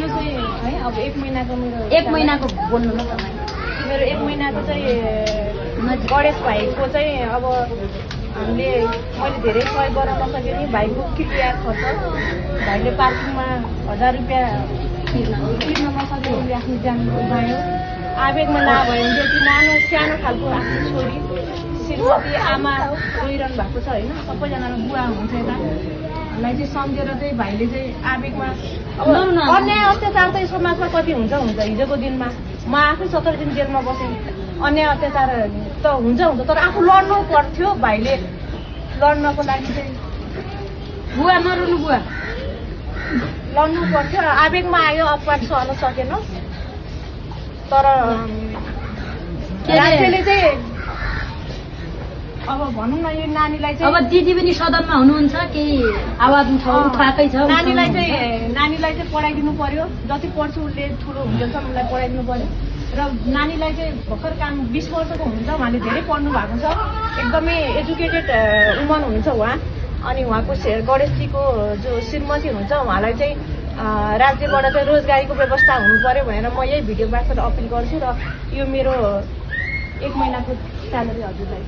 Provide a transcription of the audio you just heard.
मेरो चाहिँ है अब 1 महिनाको मेरो 1 महिनाको बोल्नु न तपाईँ। मेरो 1 महिनाको चाहिँ गणेश भाइको चाहिँ अब हामीले मैले धेरै सहयोग गर्न नसकेँ नि। भाइको क्रिया खर्च भाइले पार्किङमा 1000 रुपियाँ तिर्न नसकेर उसले आफ्नो ज्यान गुमायो। आवेगमा नभयो भने त्यो सानो खालको आफ्नो छोरी श्रीमती आमा रोइरहनु भएको छ होइन। सबैजनालाई बुवा हुन्छ यतालाई चाहिँ सम्झेर चाहिँ भाइले चाहिँ आवेगमा अब अन्याय अत्याचार त समाजमा कति हुन्छ हिजोको दिनमा म आफै 17 दिन जेलमा बसेँ। अन्याय अत्याचार त हुन्छ तर आफू लड्नु पर्थ्यो। भाइले लड्नको लागि चाहिँ बुवा नरुनु बुवा लड्नु पर्थ्यो। आवेगमा आयो अपवाद सहन सकेन। तर राज्यले चाहिँ अब भनौँ न यो नानीलाई चाहिँ अब दिदी पनि सदनमा हुनुहुन्छ केही आवाज उठाएकै छ। नानीलाई चाहिँ पढाइदिनु पर्यो। जति पढ्छु उसले ठुलो हुँदैछ उसलाई पढाइदिनु पर्यो। र नानीलाई चाहिँ भर्खर काम 20 वर्षको हुन्छ। उहाँले धेरै पढ्नु भएको छ। एकदमै एजुकेटेड वुमन हुनुहुन्छ उहाँ। अनि उहाँको गणेशजीको जो श्रीमती हुनुहुन्छ उहाँलाई चाहिँ राज्यबाट चाहिँ रोजगारीको व्यवस्था हुनु पर्यो भनेर म यही भिडियो मार्फत अपिल गर्छु। र यो मेरो 1 महिनाको स्यालेरी हजुरलाई